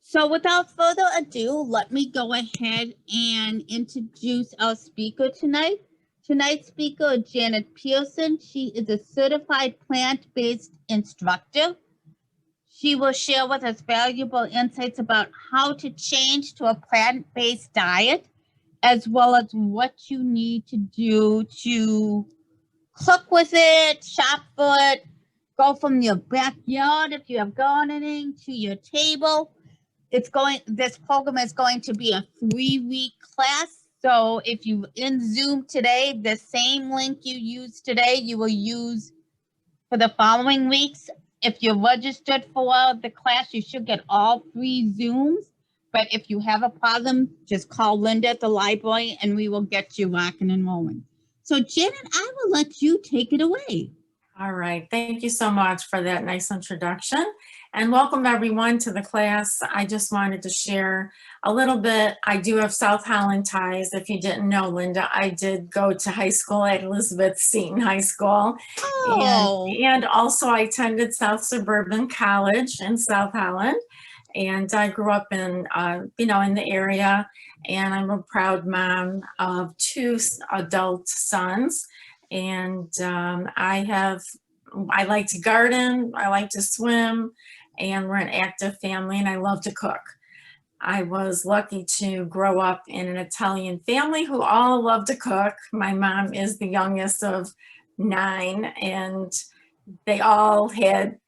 So without further ado, let me go ahead and introduce our speaker tonight. Tonight's speaker is Janet Pearson. She is a certified plant-based instructor. She will share with us valuable insights about how to change to a plant-based diet, as well as what you need to do to cook with it, shop for it, go from your backyard if you have gardening to your table. This program is going to be a 3-week class. So if you in Zoom today, the same link you use today, you will use for the following weeks. If you're registered for the class, you should get all 3 Zooms. But if you have a problem, just call Linda at the library and we will get you rocking and rolling. So Janet, I will let you take it away. All right, thank you so much for that nice introduction, and welcome everyone to the class. I just wanted to share a little bit. I do have South Holland ties. If you didn't know, Linda, I did go to high school at Elizabeth Seton High School. Oh. And also I attended South Suburban College in South Holland, and I grew up in, in the area, and I'm a proud mom of 2 adult sons. And I like to garden, I like to swim, and we're an active family, and I love to cook. I was lucky to grow up in an Italian family who all love to cook. My mom is the youngest of 9, and they all had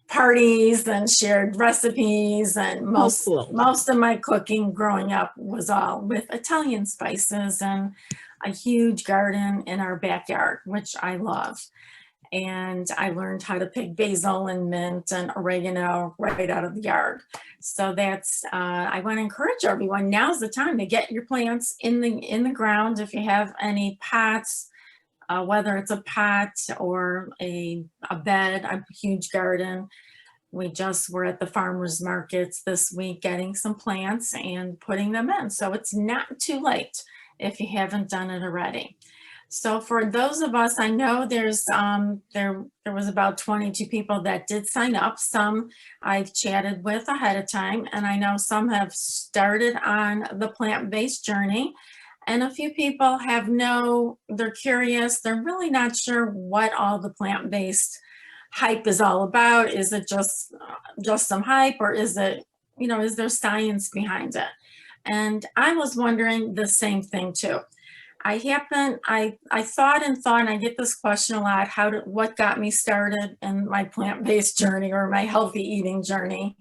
parties and shared recipes, and most of my cooking growing up was all with Italian spices and a huge garden in our backyard, which I love. And I learned how to pick basil and mint and oregano right out of the yard. So that's, I want to encourage everyone, now's the time to get your plants in the ground. If you have any pots, whether it's a pot or a bed, a huge garden. We just were at the farmers markets this week getting some plants and putting them in. So it's not too late if you haven't done it already. So for those of us, I know there's there was about 22 people that did sign up. Some I've chatted with ahead of time, and I know some have started on the plant-based journey. And a few people they're curious, they're really not sure what all the plant-based hype is all about. Is it just some hype, or is it, is there science behind it? And I was wondering the same thing too. I thought, and I get this question a lot, what got me started in my plant-based journey or my healthy eating journey?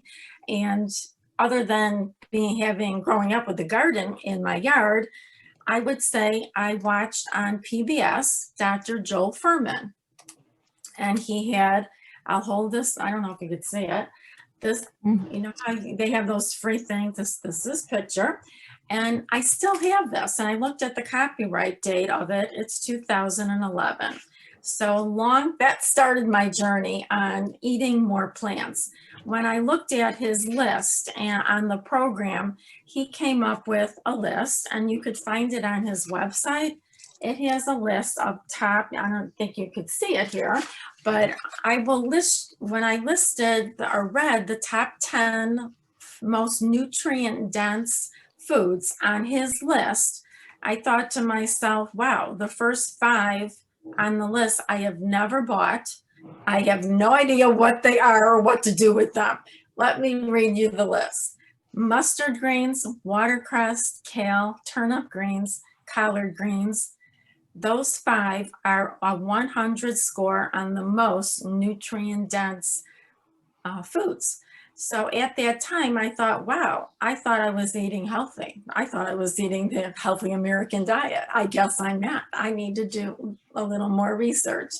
And other than growing up with a garden in my yard, I would say I watched on PBS Dr. Joel Fuhrman. And he had, I'll hold this, I don't know if you could see it. This, how they have those free things, this picture. And I still have this, and I looked at the copyright date of it, it's 2011. So that started my journey on eating more plants. When I looked at his list and on the program, he came up with a list, and you could find it on his website. It has a list up top. I don't think you could see it here, but when I listed or read the top 10 most nutrient dense foods on his list, I thought to myself, wow, the first 5 on the list I have never bought. I have no idea what they are or what to do with them. Let me read you the list. Mustard greens, watercress, kale, turnip greens, collard greens. Those 5 are a 100 score on the most nutrient dense foods. So at that time, I thought, wow, I thought I was eating healthy. I thought I was eating the healthy American diet. I guess I'm not. I need to do a little more research.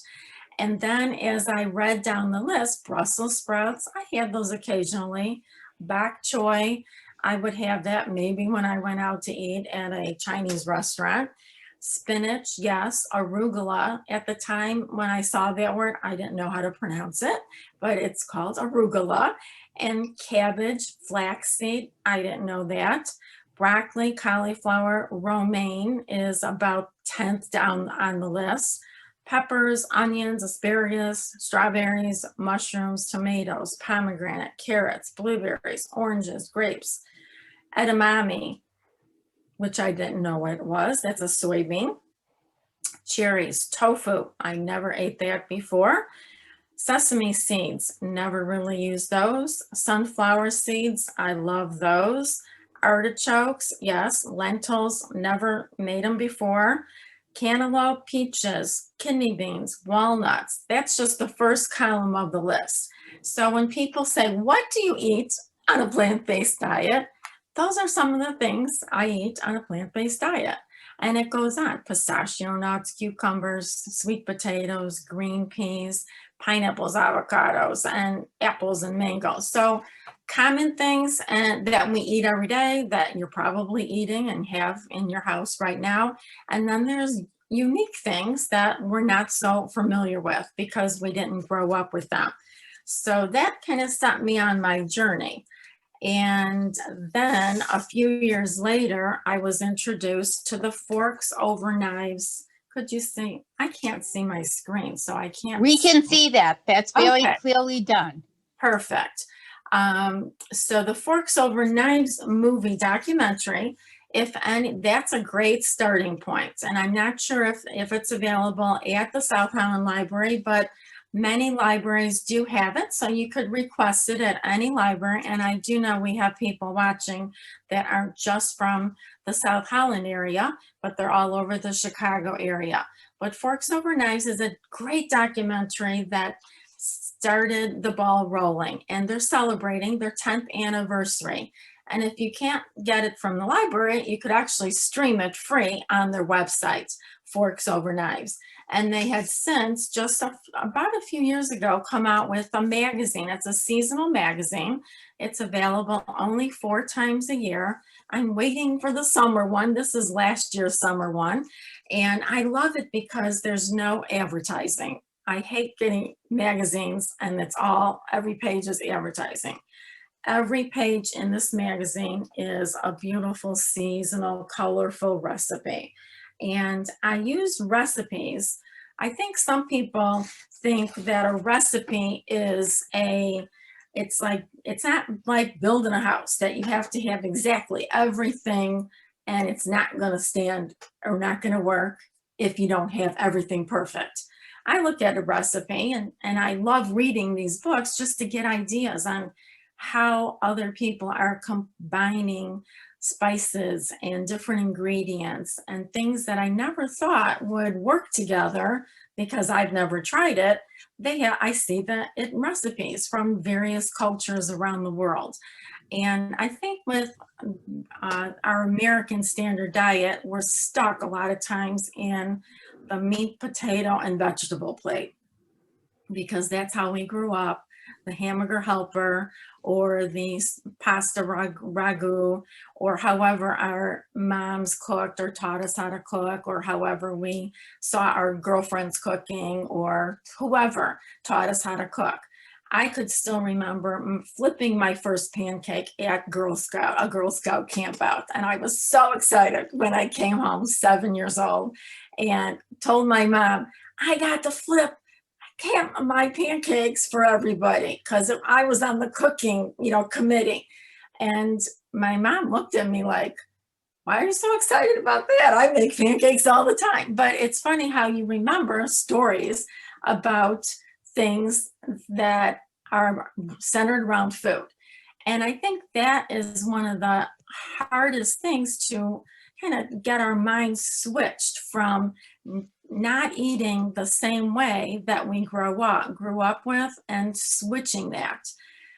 And then as I read down the list, Brussels sprouts, I had those occasionally. Bok choy, I would have that maybe when I went out to eat at a Chinese restaurant. Spinach, yes. Arugula, at the time when I saw that word, I didn't know how to pronounce it, but it's called arugula. And cabbage, flaxseed, I didn't know that. Broccoli, cauliflower, romaine is about 10th down on the list. peppers, onions, asparagus, strawberries, mushrooms, tomatoes, pomegranate, carrots, blueberries, oranges, grapes, edamame, which I didn't know what it was. That's a soybean. Cherries, tofu. I never ate that before. Sesame seeds, never really used those. Sunflower seeds, I love those. Artichokes, yes. Lentils, never made them before. Cantaloupe, peaches, kidney beans, walnuts. That's just the first column of the list. So when people say, what do you eat on a plant-based diet? Those are some of the things I eat on a plant-based diet. And it goes on: pistachio nuts, cucumbers, sweet potatoes, green peas, pineapples, avocados, and apples and mangoes. So common things that we eat every day that you're probably eating and have in your house right now. And then there's unique things that we're not so familiar with because we didn't grow up with them. So that kind of set me on my journey. And then a few years later, I was introduced to the forks over knives. Could you see? I can't see my screen, so I can't. We can see that. That's very Okay. clearly done. Perfect. So the Forks Over Knives movie documentary, if any, that's a great starting point. And I'm not sure if it's available at the South Highland Library, but many libraries do have it, so you could request it at any library. And I do know we have people watching that aren't just from the South Highland area, but they're all over the Chicago area. But Forks Over Knives is a great documentary that started the ball rolling, and they're celebrating their 10th anniversary. And if you can't get it from the library, you could actually stream it free on their website, Forks Over Knives. And they had since, just about a few years ago, come out with a magazine. It's a seasonal magazine. It's available only 4 times a year. I'm waiting for the summer one. This is last year's summer one. And I love it because there's no advertising. I hate getting magazines and it's all, every page is advertising. Every page in this magazine is a beautiful, seasonal, colorful recipe. And I use recipes. I think some people think that a recipe is it's not like building a house, that you have to have exactly everything and it's not going to stand or not going to work if you don't have everything perfect. I look at a recipe and I love reading these books just to get ideas on how other people are combining spices and different ingredients and things that I never thought would work together because I've never tried it. I see that in recipes from various cultures around the world. And I think with our American standard diet, we're stuck a lot of times in the meat, potato, and vegetable plate because that's how we grew up. The hamburger helper or the pasta ragu, or however our moms cooked or taught us how to cook, or however we saw our girlfriends cooking, or whoever taught us how to cook. I could still remember flipping my first pancake at a Girl Scout camp out. And I was so excited when I came home 7 years old and told my mom, I got to flip my pancakes for everybody because I was on the cooking, committee. And my mom looked at me like, why are you so excited about that? I make pancakes all the time. But it's funny how you remember stories about things that are centered around food. And I think that is one of the hardest things to kind of get our minds switched from not eating the same way that we grew up with and switching that.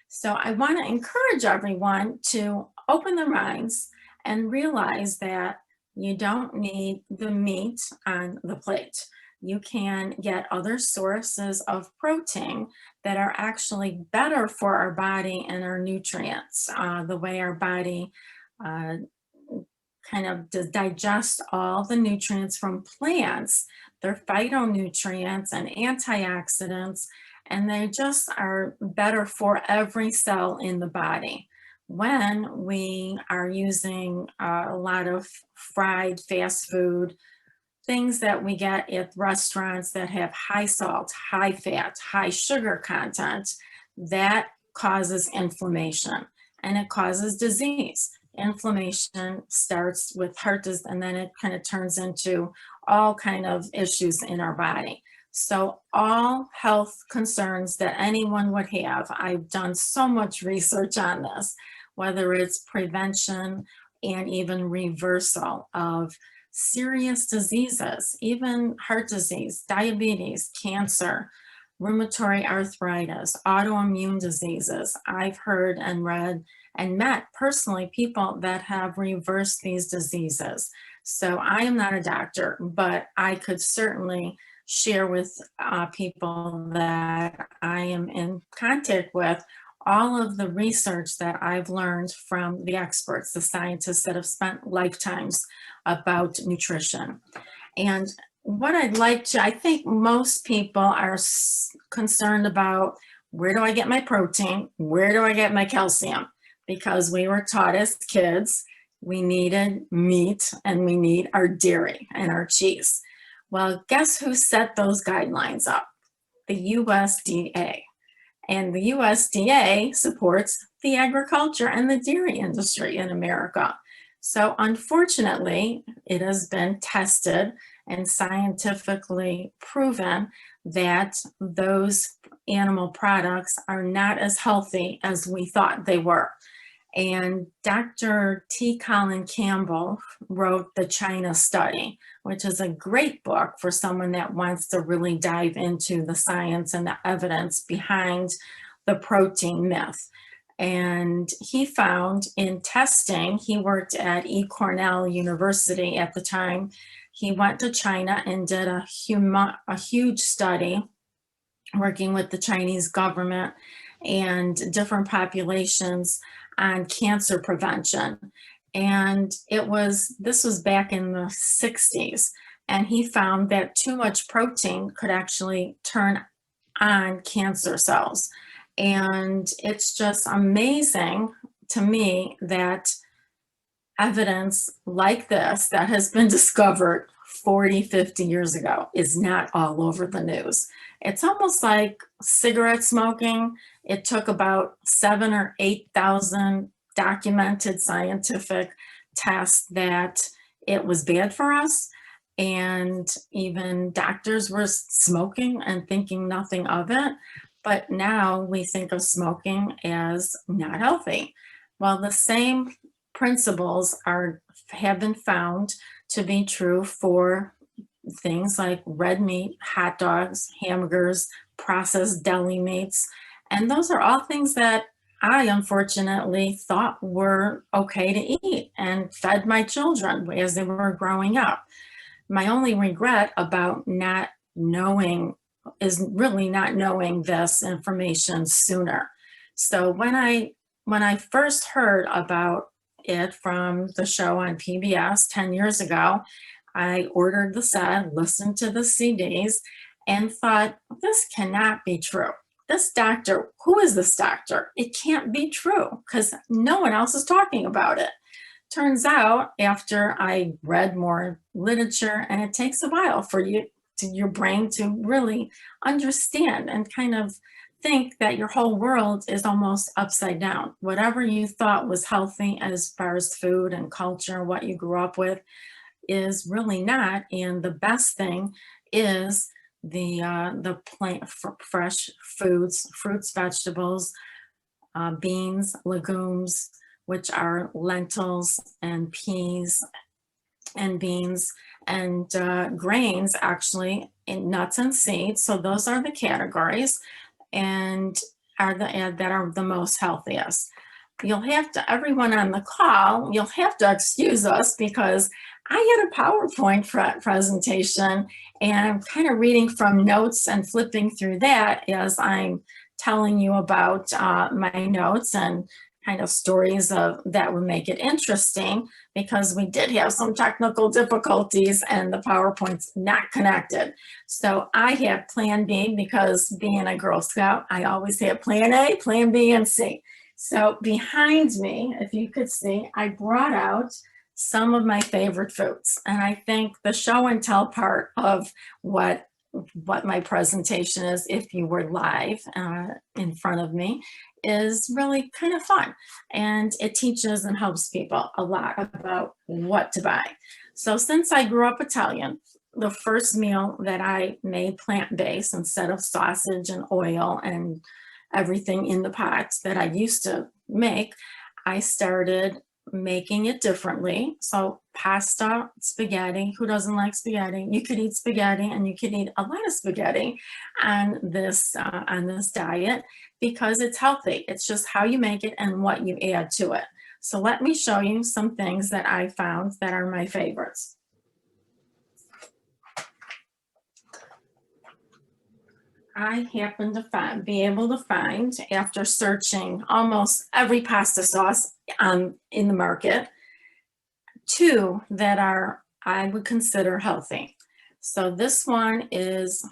So I want to encourage everyone to open their minds and realize that you don't need the meat on the plate. You can get other sources of protein that are actually better for our body and our nutrients, the way our body kind of digest all the nutrients from plants. They're phytonutrients and antioxidants, and they just are better for every cell in the body. When we are using a lot of fried fast food, things that we get at restaurants that have high salt, high fat, high sugar content, that causes inflammation and it causes disease. Inflammation starts with heart disease and then it kind of turns into all kind of issues in our body. So all health concerns that anyone would have, I've done so much research on this, whether it's prevention and even reversal of serious diseases, even heart disease, diabetes, cancer, rheumatoid arthritis, autoimmune diseases. I've heard and read and met personally people that have reversed these diseases. So I am not a doctor, but I could certainly share with people that I am in contact with all of the research that I've learned from the experts, the scientists that have spent lifetimes about nutrition. And what I'd like to, I think most people are concerned about, where do I get my protein? Where do I get my calcium? Because we were taught as kids, we needed meat and we need our dairy and our cheese. Well, guess who set those guidelines up? The USDA. And the USDA supports the agriculture and the dairy industry in America. So unfortunately, it has been tested and scientifically proven that those animal products are not as healthy as we thought they were. And Dr. T. Colin Campbell wrote the China Study, which is a great book for someone that wants to really dive into the science and the evidence behind the protein myth. And he found in testing, he worked at Cornell University at the time. He went to China and did a huge study working with the Chinese government and different populations on cancer prevention. And this was back in the 60s. And he found that too much protein could actually turn on cancer cells. And it's just amazing to me that evidence like this that has been discovered 40, 50 years ago is not all over the news. It's almost like cigarette smoking. It took about 7,000 or 8,000 documented scientific tests that it was bad for us. And even doctors were smoking and thinking nothing of it. But now we think of smoking as not healthy. Well, the same principles have been found to be true for things like red meat, hot dogs, hamburgers, processed deli meats. And those are all things that I unfortunately thought were okay to eat and fed my children as they were growing up. My only regret about not knowing is really not knowing this information sooner. So when I first heard about it from the show on PBS 10 years ago, I ordered the set, listened to the CDs, and thought, this cannot be true. This doctor, who is this doctor? It can't be true because no one else is talking about it. Turns out, after I read more literature, and it takes a while for your brain to really understand and kind of think that your whole world is almost upside down. Whatever you thought was healthy as far as food and culture, what you grew up with, is really not. And the best thing is the fresh foods, fruits, vegetables, beans, legumes, which are lentils and peas and beans, and grains, actually, in nuts and seeds. So those are the categories and that are the most healthiest. You'll have to, everyone on the call, you'll have to excuse us because I had a PowerPoint presentation and I'm kind of reading from notes and flipping through that as I'm telling you about my notes and kind of stories that would make it interesting, because we did have some technical difficulties and the PowerPoint's not connected. So I have Plan B, because being a Girl Scout, I always have Plan A, Plan B, and C. So behind me, if you could see, I brought out some of my favorite foods. And I think the show and tell part of what my presentation is, if you were live in front of me, is really kind of fun. And it teaches and helps people a lot about what to buy. So since I grew up Italian, the first meal that I made plant-based instead of sausage and oil and everything in the pot that I used to make, I started making it differently. So pasta, spaghetti, who doesn't like spaghetti? You could eat spaghetti, and you could eat a lot of spaghetti on this diet because it's healthy. It's just how you make it and what you add to it. So let me show you some things that I found that are my favorites. I happen to be able to find, after searching almost every pasta sauce in the market, 2 that I would consider healthy. So this one is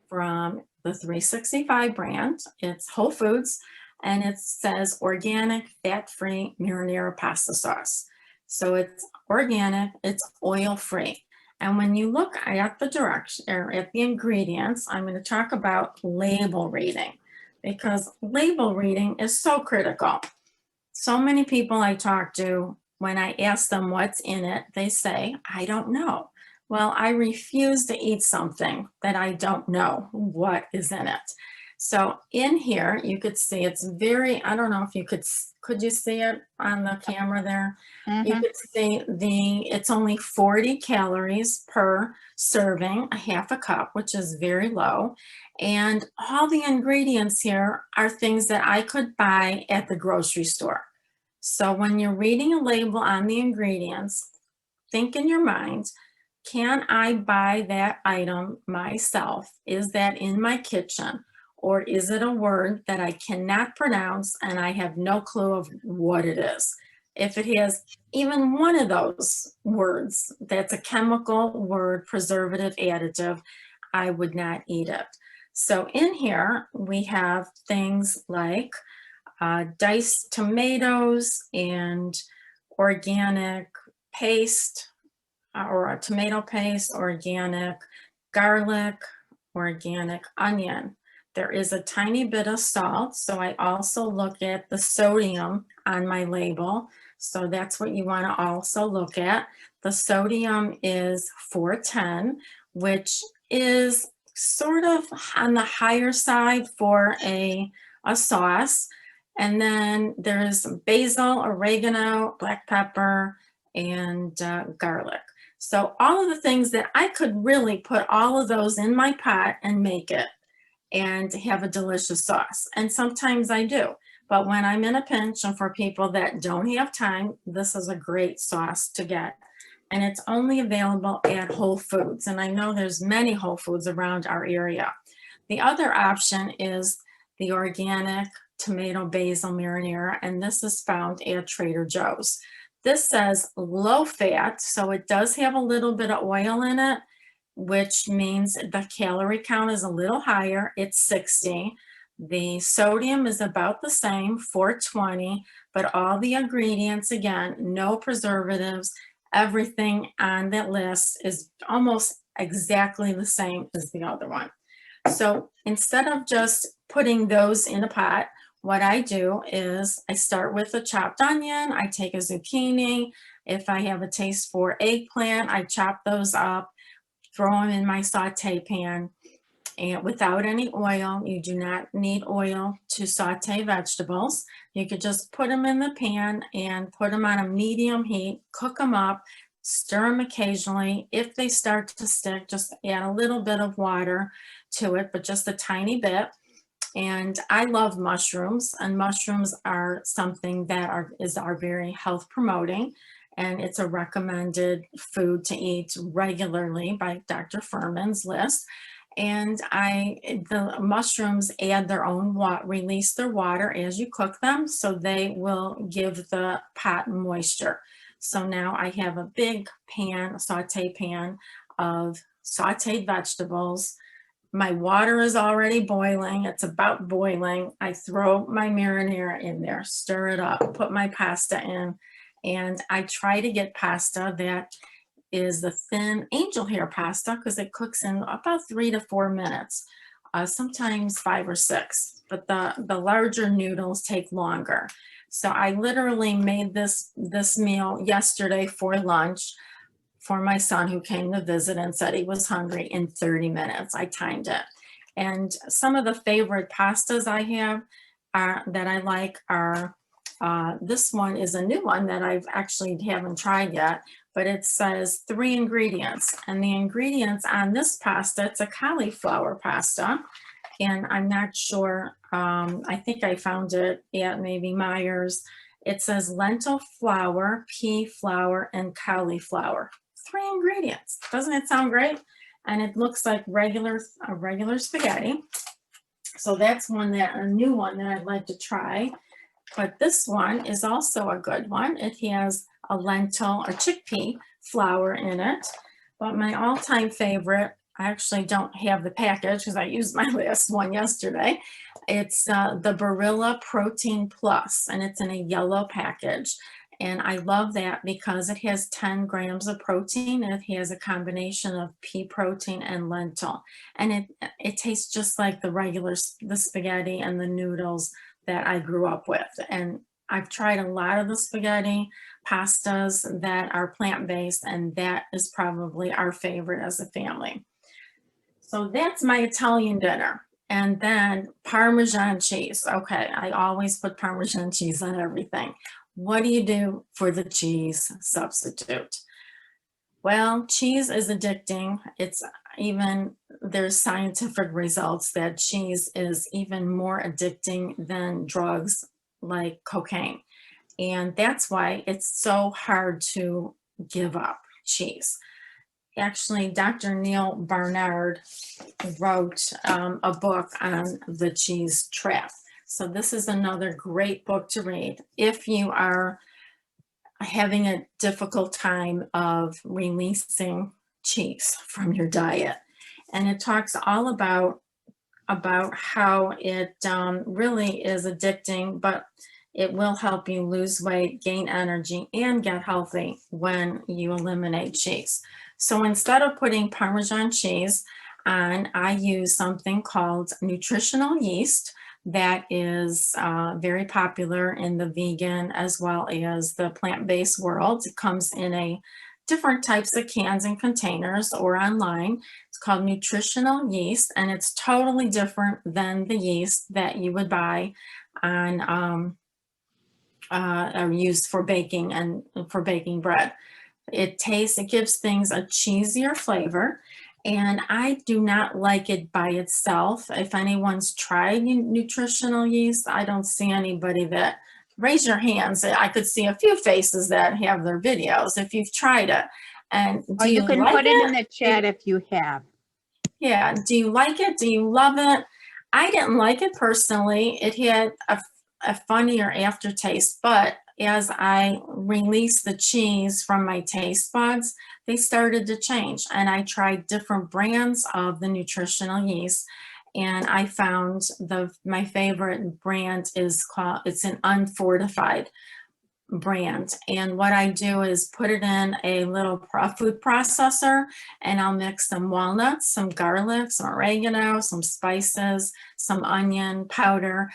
from the 365 brand. It's Whole Foods, and it says organic, fat-free marinara pasta sauce. So it's organic, it's oil-free. And when you look at the direction or at the ingredients, I'm going to talk about label reading, because label reading is so critical. So many people I talk to, when I ask them what's in it, they say, I don't know. Well, I refuse to eat something that I don't know what is in it. So in here, you could see it's very, I don't know if you could you see it on the camera there? You could see it's only 40 calories per serving, a half a cup, which is very low. And all the ingredients here are things that I could buy at the grocery store. So when you're reading a label on the ingredients, think in your mind, can I buy that item myself? Is that in my kitchen? Or is it a word that I cannot pronounce and I have no clue of what it is? If it has even one of those words, that's a chemical word, preservative, additive, I would not eat it. So in here, we have things like diced tomatoes and organic paste, or a tomato paste, organic garlic, organic onion. There is a tiny bit of salt, so I also look at the sodium on my label. So that's what you want to also look at. The sodium is 410, which is sort of on the higher side for a sauce. And then there's basil, oregano, black pepper, and garlic. So all of the things that I could really put all of those in my pot and make it and have a delicious sauce. And sometimes I do. But when I'm in a pinch, and for people that don't have time, this is a great sauce to get. And it's only available at Whole Foods. And I know there's many Whole Foods around our area. The other option is the organic tomato basil marinara, and this is found at Trader Joe's. This says low fat, so it does have a little bit of oil in it, which means the calorie count is a little higher. It's 60. The sodium is about the same, 420, but all the ingredients, again, no preservatives, everything on that list is almost exactly the same as the other one. So instead of just putting those in a pot, what I do is I start with a chopped onion, I take a zucchini. If I have a taste for eggplant, I chop those up, throw them in my saute pan, and without any oil. You do not need oil to saute vegetables. You could just put them in the pan and put them on a medium heat, cook them up, stir them occasionally. If they start to stick, just add a little bit of water to it, but just a tiny bit. And I love mushrooms, and mushrooms are something that are very health promoting, and it's a recommended food to eat regularly by Dr. Furman's list. And the mushrooms add their own release their water as you cook them, so they will give the pot moisture. So now I have a big pan, saute pan of sauteed vegetables. My water is already boiling. It's about boiling. I throw my marinara in there, stir it up, put my pasta in, And I try to get pasta that is the thin angel hair pasta because it cooks in about 3 to 4 minutes, sometimes 5 or 6. But the larger noodles take longer. So I literally made this meal yesterday for lunch for my son who came to visit and said he was hungry in 30 minutes. I timed it. And some of the favorite pastas I have that I like are, this one is a new one that I've actually haven't tried yet, but it says 3 ingredients. And the ingredients on this pasta, it's a cauliflower pasta. And I'm not sure, I think I found it at maybe Myers. It says lentil flour, pea flour, and cauliflower. 3 ingredients. Doesn't it sound great? And it looks like regular spaghetti. So that's a new one that I'd like to try. But this one is also a good one. It has a lentil or chickpea flour in it. But my all-time favorite, I actually don't have the package because I used my last one yesterday. It's the Barilla Protein Plus, and it's in a yellow package. And I love that because it has 10 grams of protein. And it has a combination of pea protein and lentil. And it tastes just like the spaghetti and the noodles that I grew up with. And I've tried a lot of the spaghetti pastas that are plant-based, and that is probably our favorite as a family. So that's my Italian dinner. And then Parmesan cheese. Okay, I always put Parmesan cheese on everything. What do you do for the cheese substitute? Well, cheese is addicting. There's scientific results that cheese is even more addicting than drugs like cocaine. And that's why it's so hard to give up cheese. Actually, Dr. Neil Barnard wrote a book on the cheese trap. So this is another great book to read if you are having a difficult time of releasing cheese from your diet. And it talks all about how it really is addicting, but it will help you lose weight, gain energy, and get healthy when you eliminate cheese. So instead of putting Parmesan cheese on, I use something called Nutritional Yeast that is very popular in the vegan as well as the plant-based world. It comes in different types of cans and containers or online. It's called Nutritional Yeast, and it's totally different than the yeast that you would buy on are used for baking and for baking bread. It gives things a cheesier flavor, and I do not like it by itself. If anyone's tried nutritional yeast, I don't see anybody that, raise your hands. I could see a few faces that have their videos if you've tried it. And do you can like put it in the chat if you have. Yeah, do you like it? Do you love it? I didn't like it personally. It had a funnier aftertaste, but as I released the cheese from my taste buds, they started to change. And I tried different brands of the nutritional yeast, and I found my favorite brand it's an unfortified brand. And what I do is put it in a little food processor, and I'll mix some walnuts, some garlic, some oregano, some spices, some onion powder,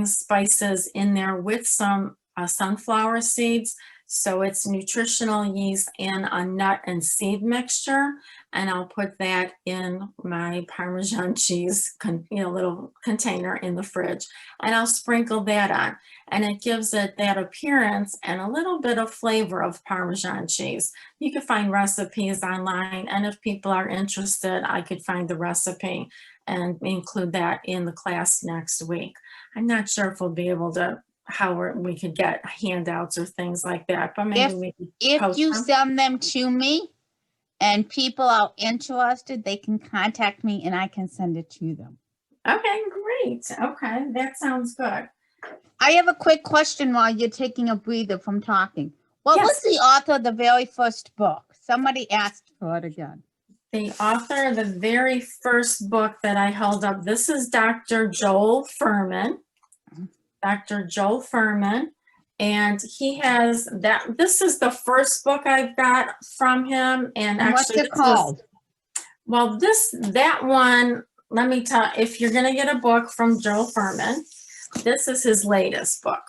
spices in there with some sunflower seeds. So it's nutritional yeast and a nut and seed mixture. And I'll put that in my Parmesan cheese, little container in the fridge. And I'll sprinkle that on. And it gives it that appearance and a little bit of flavor of Parmesan cheese. You can find recipes online. And if people are interested, I could find the recipe and include that in the class next week. I'm not sure if we'll be able to, how we could get handouts or things like that, but maybe if you send them to me and people are interested, they can contact me and I can send it to them. Okay, great. Okay, that sounds good. I have a quick question while you're taking a breather from talking. What was the author of the very first book? Somebody asked for it again. The author of the very first book that I held up, this is Dr. Joel Fuhrman. Dr. Joel Fuhrman, And he has that. This is the first book I've got from him. And What's actually, it called? well, that one, let me tell, if you're going to get a book from Joel Furman, this is his latest book,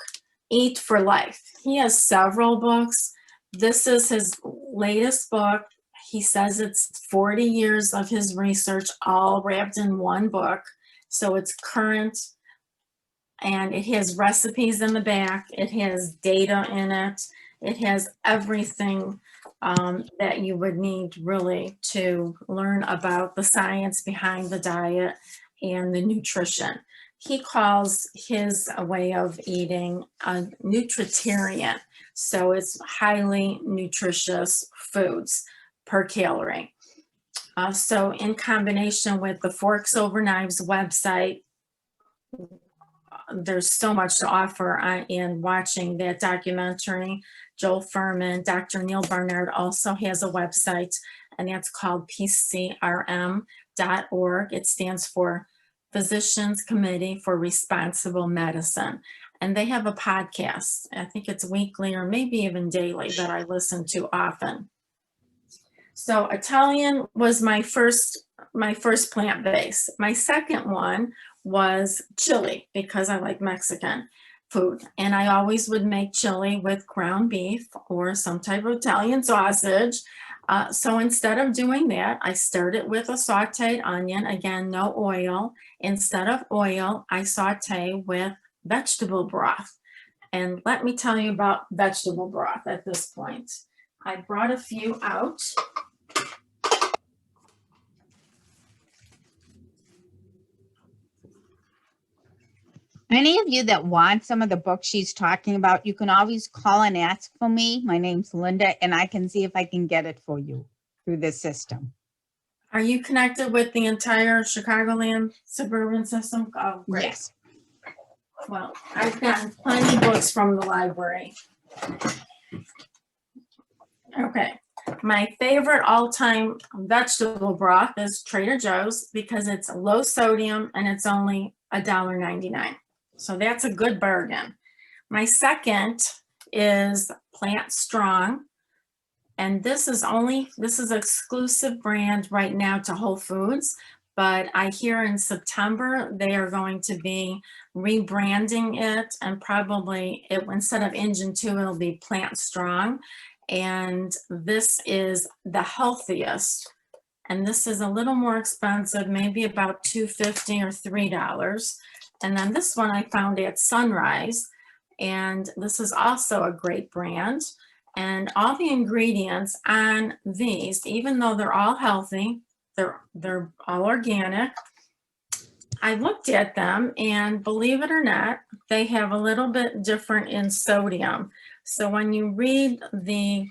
Eat for Life. He has several books. This is his latest book. He says it's 40 years of his research all wrapped in one book. So it's current, and it has recipes in the back. It has data in it. It has everything that you would need really to learn about the science behind the diet and the nutrition. He calls his way of eating a nutritarian. So it's highly nutritious foods per calorie. So in combination with the Forks Over Knives website, there's so much to offer in watching that documentary. Joel Furman, Dr. Neil Barnard also has a website, and that's called PCRM.org. It stands for Physicians Committee for Responsible Medicine. And they have a podcast. I think it's weekly or maybe even daily that I listen to often. So Italian was my first plant-based. My second one was chili, because I like Mexican food. And I always would make chili with ground beef or some type of Italian sausage. So instead of doing that, I started with a sauteed onion. Again, no oil. Instead of oil, I saute with vegetable broth. And let me tell you about vegetable broth at this point. I brought a few out. Any of you that want some of the books she's talking about, you can always call and ask for me. My name's Linda, and I can see if I can get it for you through this system. Are you connected with the entire Chicagoland suburban system? Oh, great. Yes. Well, I've gotten plenty of books from the library. Okay. My favorite all-time vegetable broth is Trader Joe's, because it's low sodium and it's only $1.99. So that's a good bargain. My second is Plant Strong. And this is exclusive brand right now to Whole Foods, but I hear in September they are going to be rebranding it, and probably instead of Engine 2, it'll be Plant Strong. And this is the healthiest. And this is a little more expensive, maybe about $2.50 or $3. And then this one I found at Sunrise, and this is also a great brand. And all the ingredients on these, even though they're all healthy, they're all organic, I looked at them, and believe it or not, they have a little bit different in sodium. So when you read the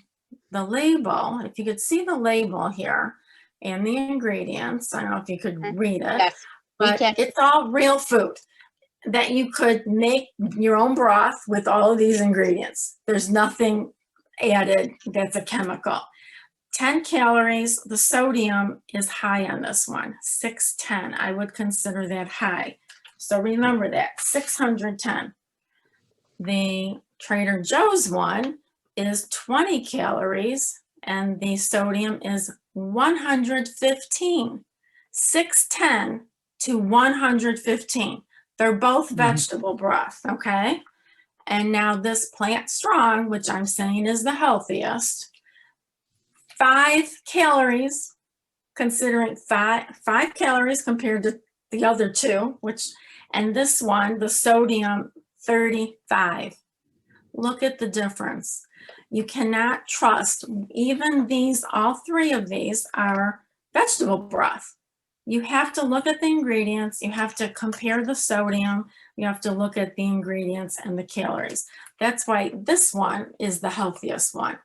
label, if you could see the label here and the ingredients, I don't know if you could read it, Yes, but it's all real food that you could make your own broth with all of these ingredients. There's nothing added that's a chemical. 10 calories, the sodium is high on this one, 610. I would consider that high. So remember that, 610. The Trader Joe's one is 20 calories, and the sodium is 115. 610 to 115. They're both vegetable broth, okay? And now this Plant Strong, which I'm saying is the healthiest, 5 calories, considering five calories compared to the other two, and this one, the sodium, 35. Look at the difference. You cannot trust, even these, all three of these are vegetable broth. You have to look at the ingredients, you have to compare the sodium, you have to look at the ingredients and the calories. That's why this one is the healthiest one.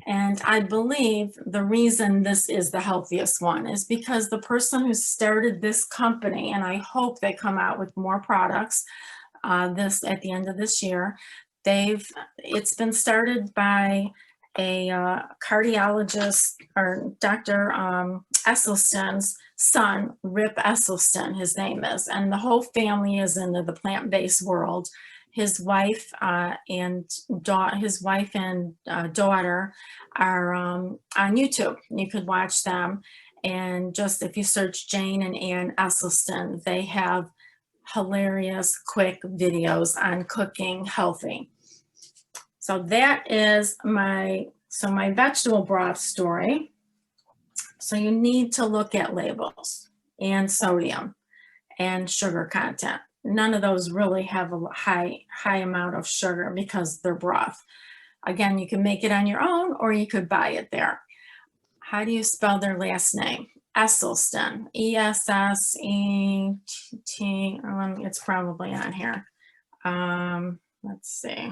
And I believe the reason this is the healthiest one is because the person who started this company, and I hope they come out with more products this at the end of this year, it's been started by a cardiologist, or Dr. Esselstyn's son, Rip Esselstyn, his name is, and the whole family is into the plant-based world. his wife and daughter are on YouTube. You could watch them, and just if you search Jane and Ann Esselstyn, they have hilarious, quick videos on cooking healthy. So that is my vegetable broth story. So you need to look at labels and sodium and sugar content. None of those really have a high amount of sugar because they're broth. Again, you can make it on your own or you could buy it there. How do you spell their last name? Esselstyn, E-S-S-E-T, it's probably on here. Let's see.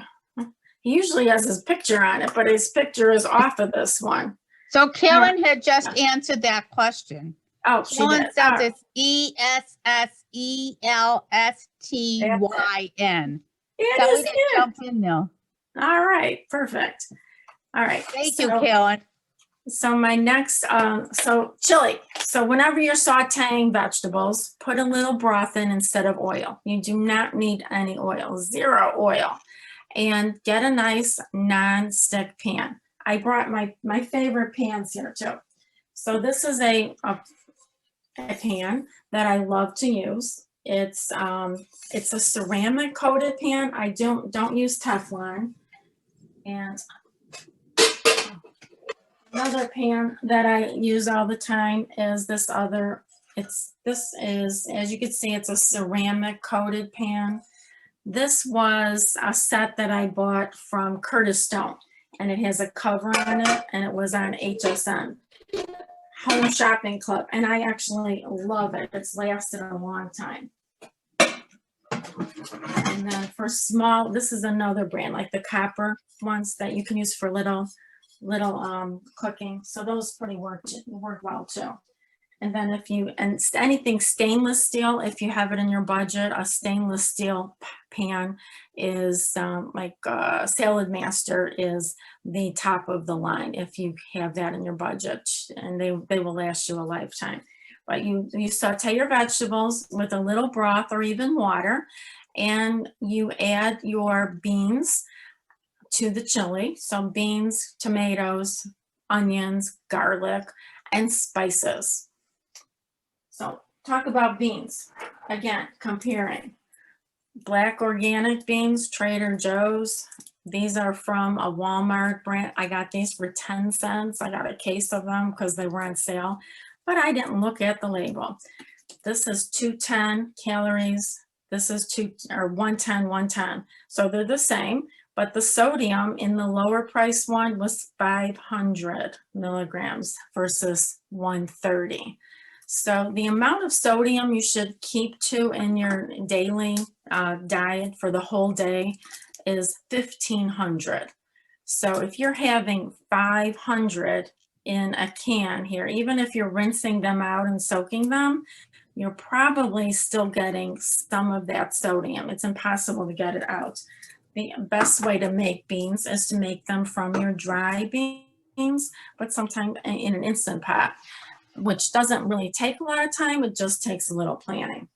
He usually has his picture on it, but his picture is off of this one. So Karen had just answered that question. Oh, she Karen did. says it's Esselstyn. It Kelly is just it. jumped in there. All right, perfect. All right. Thank you, Karen. So my next, so chili. So whenever you're sauteing vegetables, put a little broth in instead of oil. You do not need any oil, 0 oil. And get a nice non-stick pan. I brought my favorite pans here too. So this is a pan that I love to use. It's a ceramic coated pan. I don't use Teflon. And another pan that I use all the time is this other. This is, as you can see, it's a ceramic coated pan. This was a set that I bought from Curtis Stone, and it has a cover on it, and it was on HSN, Home Shopping Club, and I actually love it. It's lasted a long time. And then for small, this is another brand, like the copper ones that you can use for little cooking. So those pretty work well too. And then anything stainless steel, if you have it in your budget, a stainless steel pan is Salad Master is the top of the line if you have that in your budget, and they will last you a lifetime. But you saute your vegetables with a little broth or even water, and you add your beans to the chili. So beans, tomatoes, onions, garlic, and spices. So talk about beans. Again, comparing. Black organic beans, Trader Joe's. These are from a Walmart brand. I got these for 10 cents. I got a case of them because they were on sale, but I didn't look at the label. This is 210 calories. This is 110. So they're the same, but the sodium in the lower price one was 500 milligrams versus 130. So the amount of sodium you should keep to in your daily diet for the whole day is 1,500. So if you're having 500 in a can here, even if you're rinsing them out and soaking them, you're probably still getting some of that sodium. It's impossible to get it out. The best way to make beans is to make them from your dry beans, but sometimes in an Instant Pot, which doesn't really take a lot of time. It just takes a little planning.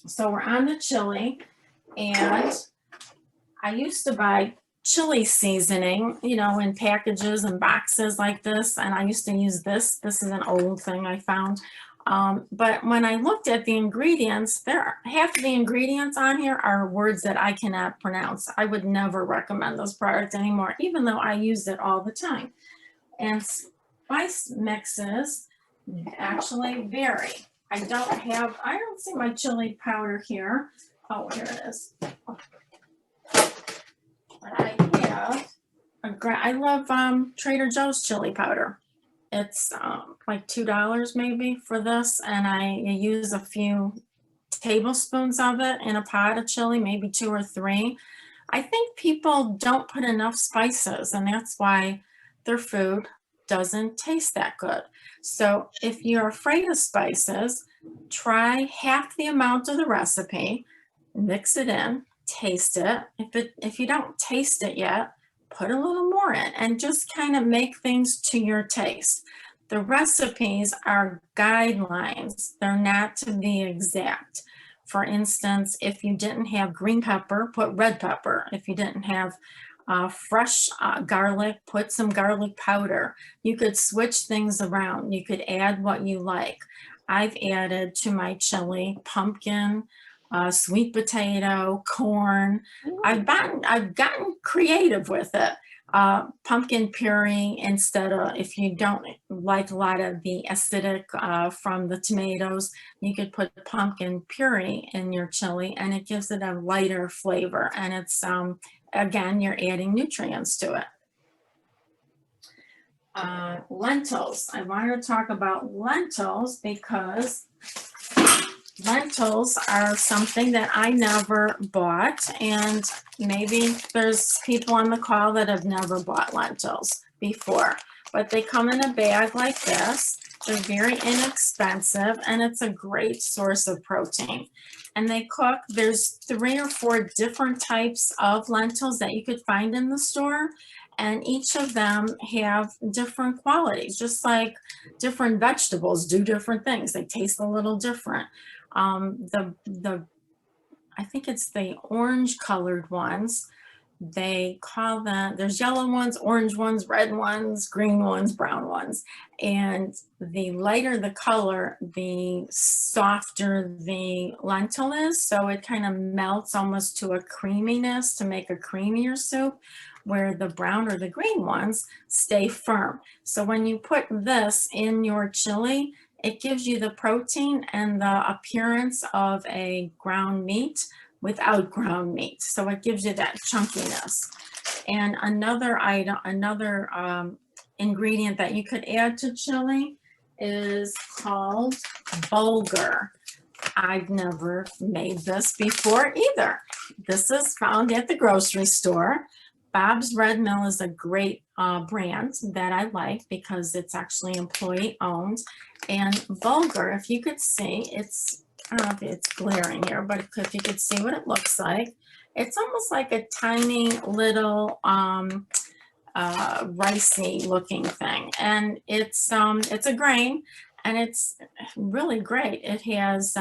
So we're on the chili, and I used to buy chili seasoning, in packages and boxes like this, and I used to use this. This is an old thing I found. But when I looked at the ingredients, half of the ingredients on here are words that I cannot pronounce. I would never recommend this product anymore, even though I use it all the time. And spice mixes actually vary. I don't see my chili powder here. Oh, here it is. But I have I love Trader Joe's chili powder. It's like $2 maybe for this, and I use a few tablespoons of it in a pot of chili, maybe 2 or 3. I think people don't put enough spices, and that's why their food doesn't taste that good. So if you're afraid of spices, try half the amount of the recipe, mix it in, taste it. If you don't taste it yet, put a little more in and just kind of make things to your taste. The recipes are guidelines. They're not to be exact. For instance, if you didn't have green pepper, put red pepper. If you didn't have fresh garlic, put some garlic powder. You could switch things around. You could add what you like. I've added to my chili pumpkin, sweet potato, corn. I've gotten creative with it. Pumpkin puree instead of, if you don't like a lot of the acidic from the tomatoes, you could put pumpkin puree in your chili and it gives it a lighter flavor, and it's again, you're adding nutrients to it. Lentils. I wanted to talk about lentils because lentils are something that I never bought, and maybe there's people on the call that have never bought lentils before, but they come in a bag like this. They're very inexpensive, and it's a great source of protein. And they cook, there's 3 or 4 different types of lentils that you could find in the store, and each of them have different qualities, just like different vegetables do different things. They taste a little different. I think it's the orange colored ones. They call them, there's yellow ones, orange ones, red ones, green ones, brown ones. And the lighter the color, the softer the lentil is. So it kind of melts almost to a creaminess to make a creamier soup, where the brown or the green ones stay firm. So when you put this in your chili, it gives you the protein and the appearance of a ground meat without ground meat. So it gives you that chunkiness. And another item, ingredient that you could add to chili is called bulgur. I've never made this before either. This is found at the grocery store. Bob's Red Mill is a great brand that I like because it's actually employee owned. And bulgur, if you could see, it's, I don't know if it's glaring here, but if you could see what it looks like, it's almost like a tiny little ricey looking thing. And it's a grain, and it's really great. It has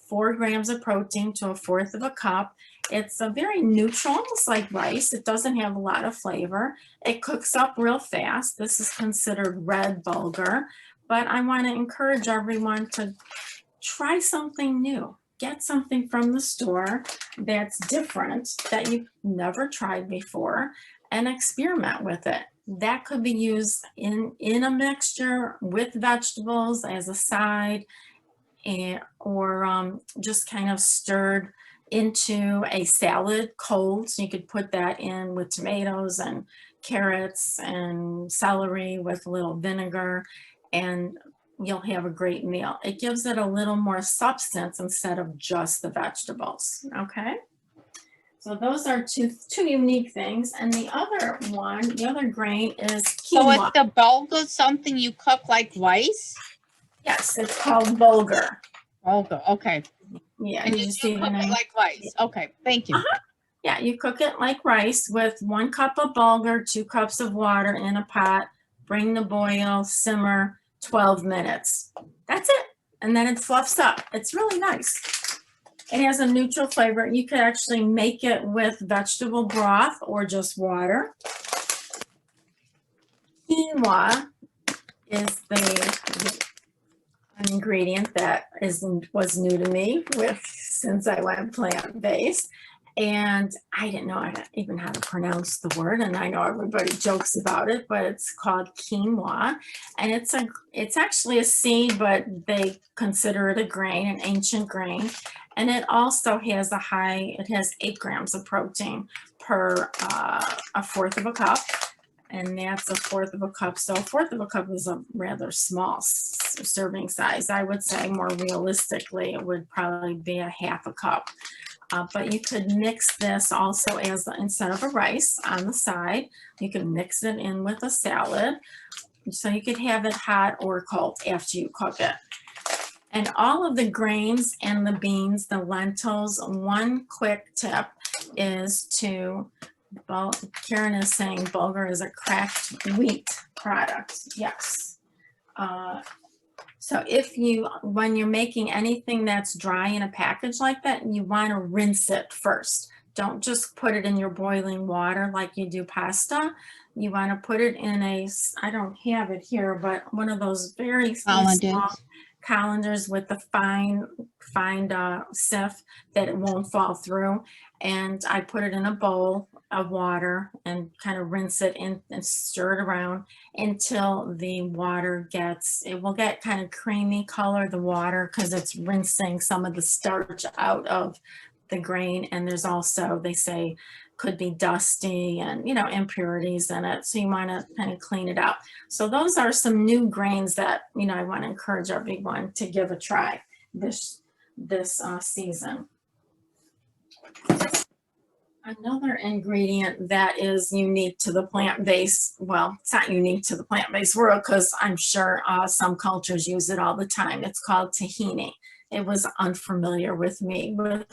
4 grams of protein to 1/4 of a cup. It's a very neutral, almost like rice. It doesn't have a lot of flavor. It cooks up real fast. This is considered red bulgur, but I want to encourage everyone to try something new. Get something from the store that's different, that you've never tried before, and experiment with it. That could be used in a mixture with vegetables as a side, or just kind of stirred into a salad cold. So you could put that in with tomatoes and carrots and celery with a little vinegar, and you'll have a great meal. It gives it a little more substance instead of just the vegetables. Okay, so those are two unique things. And the other one, the other grain is quinoa. So is the bulgur something you cook like rice? Yes, it's called bulgur. Bulgur, okay. Yeah, And you cook it like rice. Okay, thank you. Yeah, you cook it like rice with 1 cup of bulgur, 2 cups of water in a pot. Bring the boil, simmer 12 minutes. That's it. And then it fluffs up. It's really nice. It has a neutral flavor. You could actually make it with vegetable broth or just water. Quinoa is an ingredient that was new to me since I went plant-based. And I didn't know even how to pronounce the word, and I know everybody jokes about it, but it's called quinoa, and it's actually a seed, but they consider it a grain, an ancient grain, and it also has it has 8 grams of protein per 1/4 of a cup, and that's 1/4 of a cup. So 1/4 of a cup is a rather small serving size. I would say more realistically, it would probably be a 1/2 a cup. But you could mix this also instead of a rice on the side, you can mix it in with a salad. So you could have it hot or cold after you cook it. And all of the grains and the beans, the lentils, one quick tip is Karen is saying bulgur is a cracked wheat product. Yes. So when you're making anything that's dry in a package like that, you want to rinse it first. Don't just put it in your boiling water like you do pasta. You want to put it in I don't have it here, but one of those very small colanders with the fine sieve that it won't fall through. And I put it in a bowl of water and kind of rinse it in and stir it around until the water it will get kind of creamy color, the water, because it's rinsing some of the starch out of the grain. And there's also, they say, could be dusty and, impurities in it. So you want to kind of clean it out. So those are some new grains that, I want to encourage everyone to give a try this season. Another ingredient that is unique to the plant-based, well, it's not unique to the plant-based world because I'm sure some cultures use it all the time. It's called tahini. It was unfamiliar with me with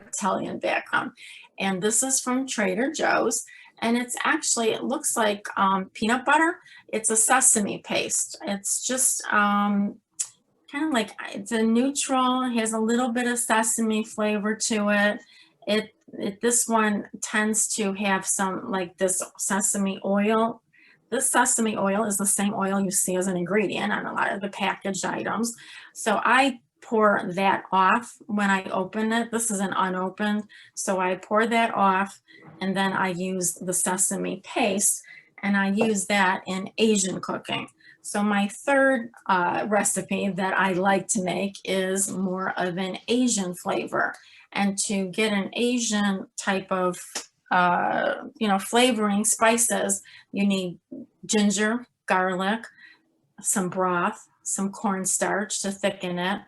Italian background. And this is from Trader Joe's. And it's actually, it looks like peanut butter. It's a sesame paste. It's just kind of like, it's a neutral, it has a little bit of sesame flavor to it. This one tends to have some like this sesame oil. This sesame oil is the same oil you see as an ingredient on a lot of the packaged items. So I pour that off when I open it. This is an unopened. So I pour that off and then I use the sesame paste and I use that in Asian cooking. So my third recipe that I like to make is more of an Asian flavor. And to get an Asian type of, flavoring spices, you need ginger, garlic, some broth, some cornstarch to thicken it.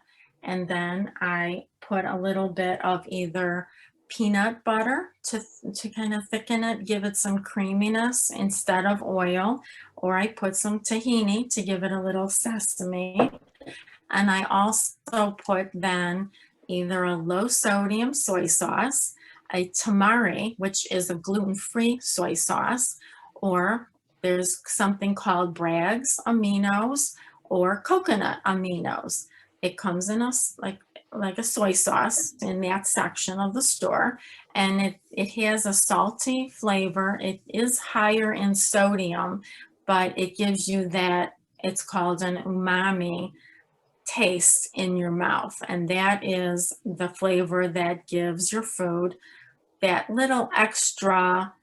And then I put a little bit of either peanut butter to kind of thicken it, give it some creaminess instead of oil, or I put some tahini to give it a little sesame. And I also put then either a low sodium soy sauce, a tamari, which is a gluten-free soy sauce, or there's something called Bragg's aminos or coconut aminos. It comes in like a soy sauce in that section of the store, and it has a salty flavor. It is higher in sodium, but it gives you that, it's called an umami taste in your mouth, and that is the flavor that gives your food that little extra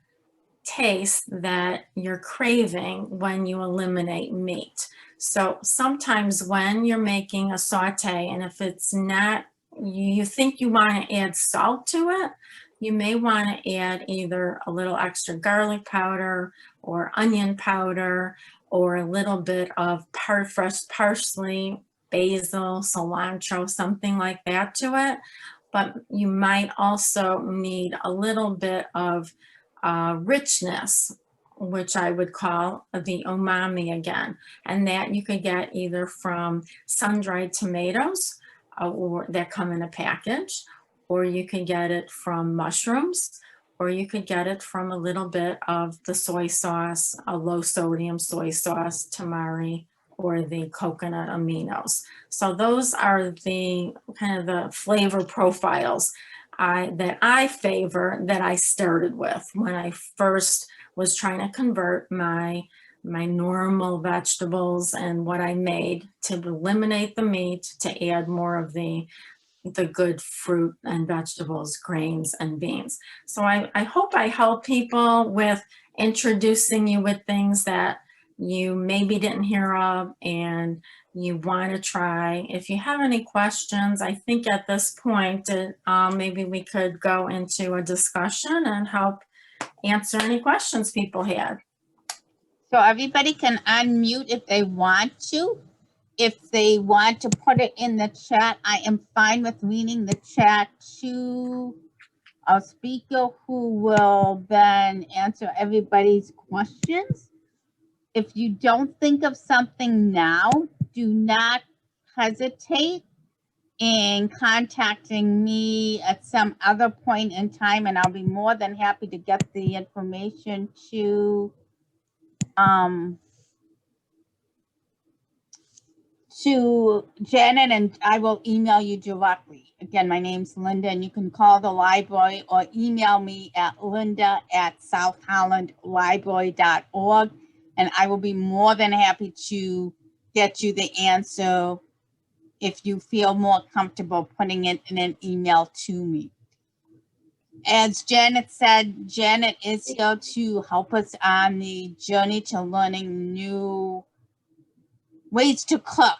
taste that you're craving when you eliminate meat. So sometimes when you're making a saute, and if it's not, you think you want to add salt to it, you may want to add either a little extra garlic powder or onion powder or a little bit of fresh parsley, basil, cilantro, something like that to it. But you might also need a little bit of richness, which I would call the umami again. And that you could get either from sun-dried tomatoes or that come in a package, or you can get it from mushrooms, or you could get it from a little bit of the soy sauce, a low sodium soy sauce, tamari, or the coconut aminos. So those are the kind of the flavor profiles that I favor, that I started with when I first was trying to convert my normal vegetables and what I made to eliminate the meat, to add more of the good fruit and vegetables, grains and beans. So I hope I help people with introducing you with things that you maybe didn't hear of and you want to try. If you have any questions, I think at this point, maybe we could go into a discussion and help answer any questions people had. So everybody can unmute if they want to. If they want to put it in the chat, I am fine with reading the chat to a speaker who will then answer everybody's questions. If you don't think of something now, do not hesitate in contacting me at some other point in time, and I'll be more than happy to get the information to to Janet, and I will email you directly. Again, my name's Linda, and you can call the library or email me at linda@southhollandlibrary.org, and I will be more than happy to get you the answer if you feel more comfortable putting it in an email to me. As Janet said, Janet is here to help us on the journey to learning new ways to cook,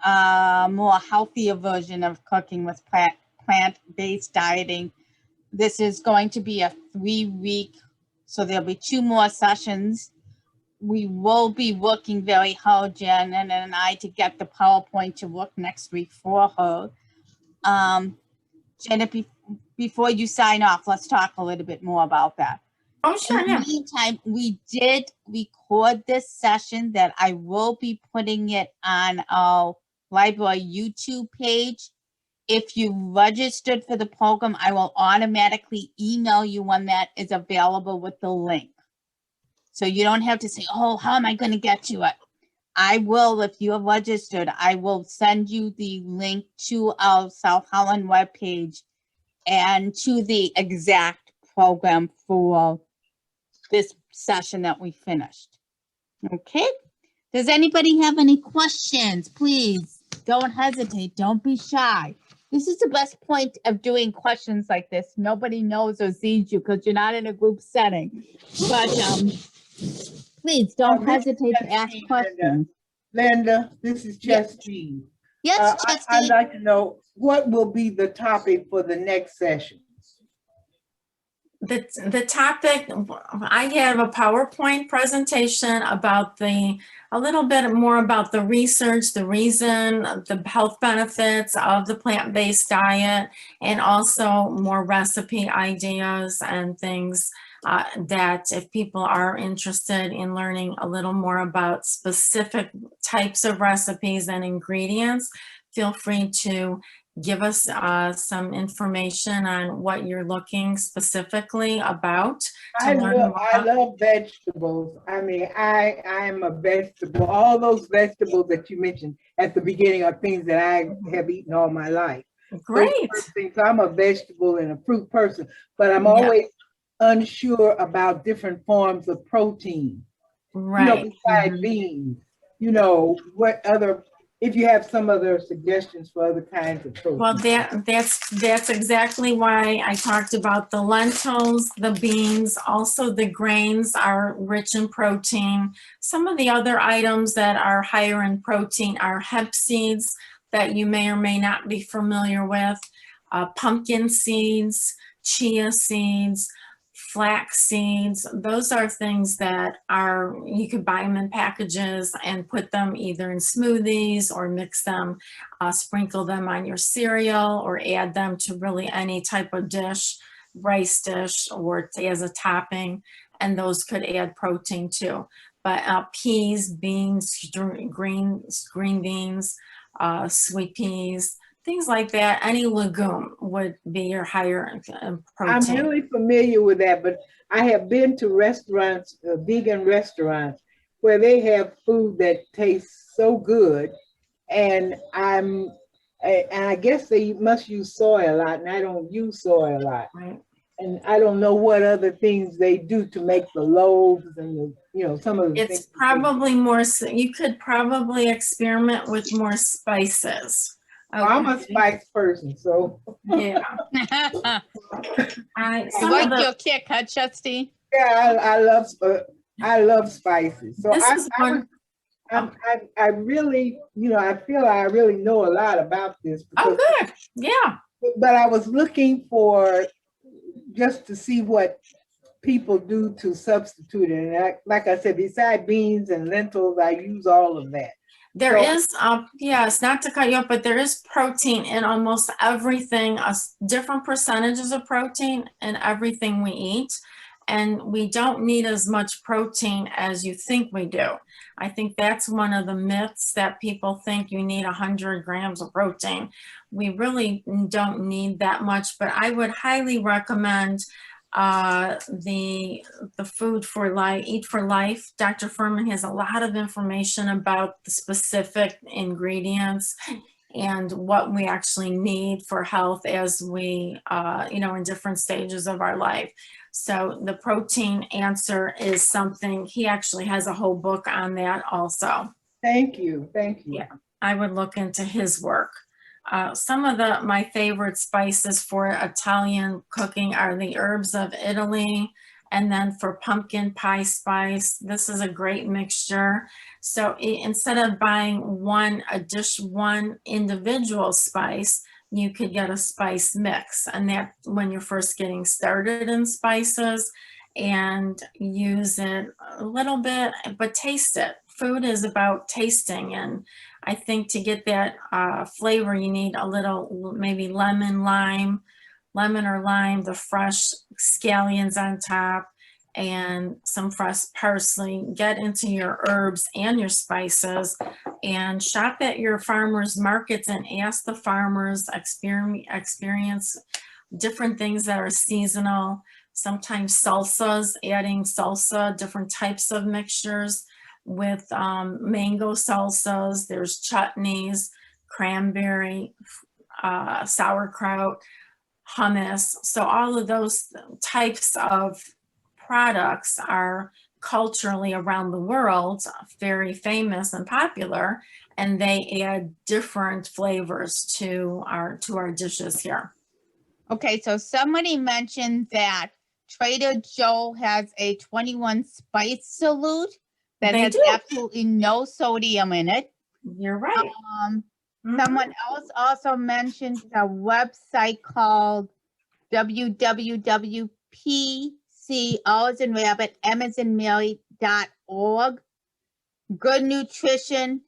a more healthier version of cooking with plant-based dieting. This is going to be a 3-week, so there'll be 2 more sessions. We will be working very hard, Janet and I, to get the PowerPoint to work next week for her. Janet, before you sign off, let's talk a little bit more about that. Oh, sure. In the meantime, we did record this session that I will be putting it on our library YouTube page. If you registered for the program, I will automatically email you when that is available with the link. So you don't have to say, oh, how am I going to get to it? I will, if you're registered, I will send you the link to our South Holland webpage and to the exact program for this session that we finished. Okay. Does anybody have any questions? Please don't hesitate. Don't be shy. This is the best point of doing questions like this. Nobody knows or sees you because you're not in a group setting. But please don't hesitate to ask questions. Linda, this is Justine. Yes, Justine. I'd like to know what will be the topic for the next session. The topic, I have a PowerPoint presentation about a little bit more about the research, the reason, the health benefits of the plant-based diet, and also more recipe ideas and things that if people are interested in learning a little more about specific types of recipes and ingredients, feel free to give us some information on what you're looking specifically about. I love vegetables. I mean, I am a vegetable. All those vegetables that you mentioned at the beginning are things that I have eaten all my life. Great. So I'm a vegetable and a fruit person, but I'm always unsure about different forms of protein. Right. Besides beans, what other, if you have some other suggestions for other kinds of protein. Well, that's exactly why I talked about the lentils, the beans, also the grains are rich in protein. Some of the other items that are higher in protein are hemp seeds that you may or may not be familiar with, pumpkin seeds, chia seeds, flax seeds. Those are things that you could buy them in packages and put them either in smoothies or mix them, sprinkle them on your cereal or add them to really any type of dish, rice dish, or as a topping, and those could add protein too. But peas, beans, green beans, sweet peas, things like that, any legume would be your higher protein. I'm really familiar with that, but I have been to restaurants, vegan restaurants, where they have food that tastes so good, and I guess they must use soy a lot, and I don't use soy a lot. Right. And I don't know what other things they do to make the loaves and some of the things. It's probably more, you could probably experiment with more spices. Okay. Well, I'm a spice person, so. Yeah. I like your kick, huh, Justine? Yeah, I love spices. So I really, I feel I really know a lot about this. Oh, good. Yeah. But I was looking for just to see what people do to substitute it. And like I said, besides beans and lentils, I use all of that. There is, yes, not to cut you off, but there is protein in almost everything, different percentages of protein in everything we eat. And we don't need as much protein as you think we do. I think that's one of the myths that people think you need 100 grams of protein. We really don't need that much, but I would highly recommend the Food for Life, Eat for Life. Dr. Furman has a lot of information about the specific ingredients and what we actually need for health as we, in different stages of our life. So the protein answer is something, he actually has a whole book on that also. Thank you. Thank you. Yeah, I would look into his work. Some of my favorite spices for Italian cooking are the herbs of Italy. And then for pumpkin pie spice, this is a great mixture. So instead of buying one individual spice, you could get a spice mix. And that when you're first getting started in spices, and use it a little bit, but taste it. Food is about tasting, and I think to get that flavor, you need a little, maybe lemon or lime, the fresh scallions on top, and some fresh parsley. Get into your herbs and your spices, and shop at your farmers markets and ask the farmers, experience different things that are seasonal. Sometimes salsas, adding salsa, different types of mixtures with mango salsas. There's chutneys, cranberry, sauerkraut, hummus. So all of those types of products are culturally around the world very famous and popular, and they add different flavors to our dishes here. Okay, so somebody mentioned that Trader Joe has a 21 spice salute that They has do. absolutely no sodium in it. You're right. Mhm. Someone else also mentioned a website called www.pc.org. Good nutrition,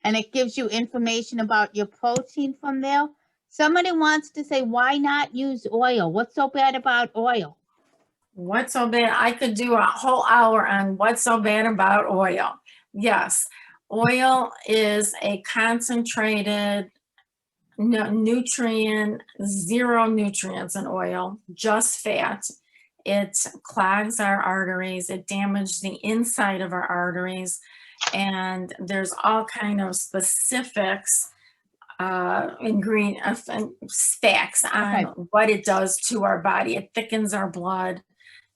and it gives you information about your protein from there. Somebody wants to say, why not use oil? What's so bad about oil? What's so bad? I could do a whole hour on what's so bad about oil. Yes, oil is a concentrated nutrient, zero nutrients in oil, just fat. It clogs our arteries. It damages the inside of our arteries. And there's all kind of specifics, facts on what it does to our body. It thickens our blood,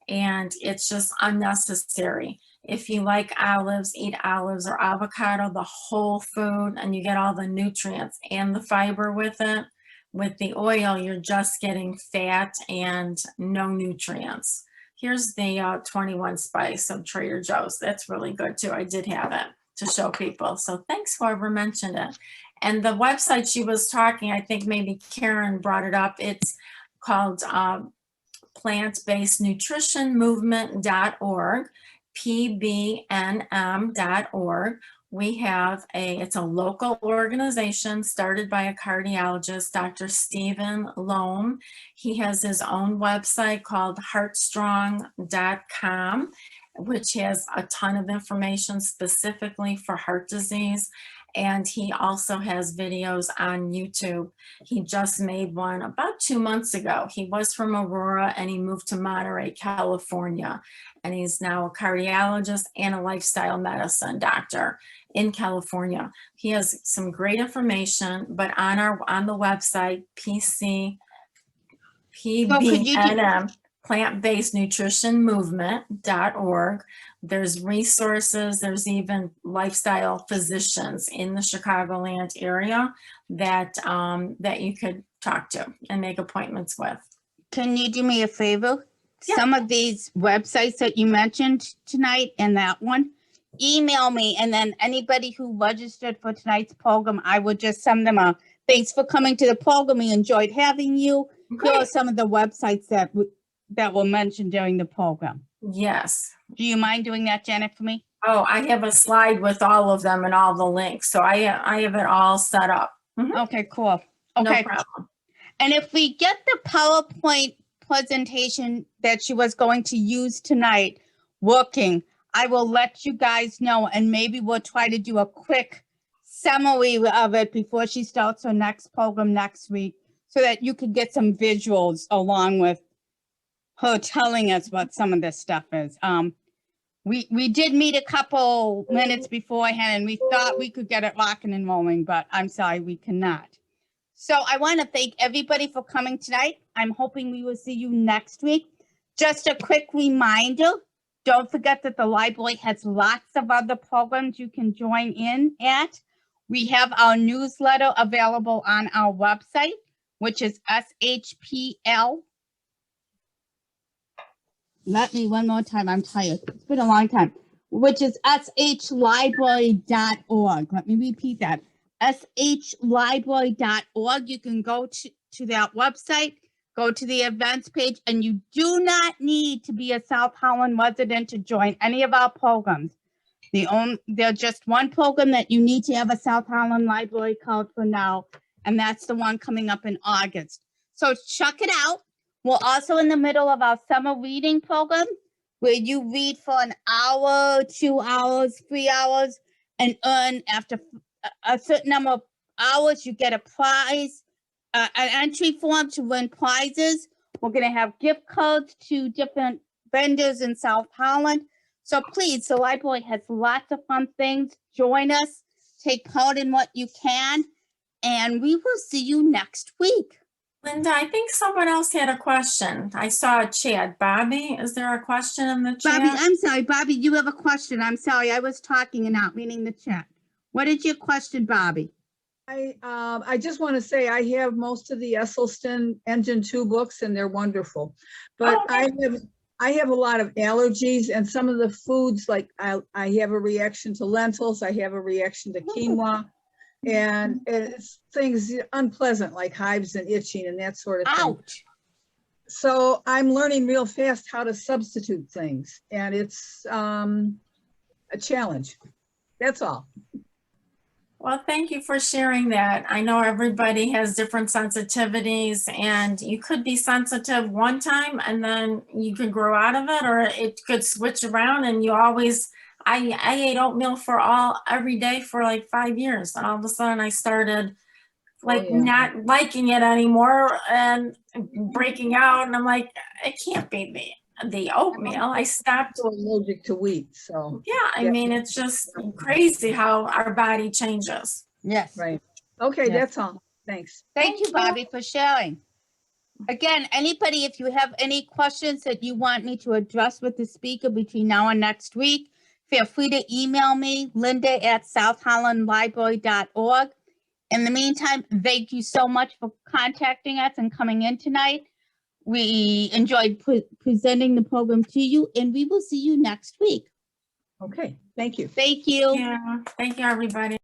and it's just unnecessary. If you like olives, eat olives or avocado, the whole food, and you get all the nutrients and the fiber with it. With the oil, you're just getting fat and no nutrients. Here's the 21 spice of Trader Joe's. That's really good too. I did have it to show people. So thanks whoever mentioned it. And the website she was talking, I think maybe Karen brought it up. It's called Plant-Based Nutrition Movement.org, pbnm.org. We have it's a local organization started by a cardiologist, Dr. Stephen Loam. He has his own website called heartstrong.com, which has a ton of information specifically for heart disease. And he also has videos on YouTube. He just made one about 2 months ago. He was from Aurora and he moved to Monterey, California. And he's now a cardiologist and a lifestyle medicine doctor in California. He has some great information, but on the website, PBNM, Plant-Based Nutrition Movement.org. There's resources. There's even lifestyle physicians in the Chicagoland area that you could talk to and make appointments with. Can you do me a favor? Yeah. Some of these websites that you mentioned tonight and that one, email me, and then anybody who registered for tonight's program, I would just send them a thanks for coming to the program. We enjoyed having you. Okay. Here are some of the websites that were mentioned during the program. Yes. Do you mind doing that, Janet, for me? Oh, I have a slide with all of them and all the links. So I have it all set up. Mm-hmm. Okay, cool. Okay. No problem. And if we get the PowerPoint presentation that she was going to use tonight working, I will let you guys know, and maybe we'll try to do a quick summary of it before she starts her next program next week, so that you could get some visuals along with her telling us what some of this stuff is. We did meet a couple minutes beforehand and we thought we could get it rocking and rolling, but I'm sorry, we cannot. So I want to thank everybody for coming tonight. I'm hoping we will see you next week. Just a quick reminder, don't forget that the library has lots of other programs you can join in at. We have our newsletter available on our website, which is SHPL. Let me one more time. I'm tired. It's been a long time. Which is shlibrary.org. Let me repeat that. shlibrary.org. You can go to that website, go to the events page, and you do not need to be a South Holland resident to join any of our programs. There's just one program that you need to have a South Holland library card for now, and that's the one coming up in August. So check it out. We're also in the middle of our summer reading program where you read for an hour, 2 hours, 3 hours, and earn after a certain number of hours, you get a prize, an entry form to win prizes. We're going to have gift cards to different vendors in South Holland. So please, the library has lots of fun things. Join us, take part in what you can, and we will see you next week. Linda, I think someone else had a question. I saw a chat. Bobby, is there a question in the chat? Bobby, I'm sorry. Bobby, you have a question. I'm sorry. I was talking and not reading the chat. What is your question, Bobby? I just want to say I have most of the Esselstyn Engine 2 books and they're wonderful. But I have a lot of allergies and some of the foods, like I have a reaction to lentils, I have a reaction to quinoa. And it's things unpleasant like hives and itching and that sort of thing. Ouch. So I'm learning real fast how to substitute things, and it's a challenge. That's all. Well, thank you for sharing that. I know everybody has different sensitivities and you could be sensitive one time and then you could grow out of it, or it could switch around and you always, I ate oatmeal every day for like 5 years. And all of a sudden I started like not liking it anymore and breaking out. And I'm like, it can't be the oatmeal. I stopped. I'm allergic to wheat, so. Yeah, I mean, it's just crazy how our body changes. Yes. Right. Okay, that's all. Thanks. Thank you, Bobby, for sharing. Again, anybody, if you have any questions that you want me to address with the speaker between now and next week, feel free to email me, linda@southhollandlibrary.org. In the meantime, thank you so much for contacting us and coming in tonight. We enjoyed presenting the program to you, and we will see you next week. Okay, thank you. Thank you. Yeah, thank you, everybody.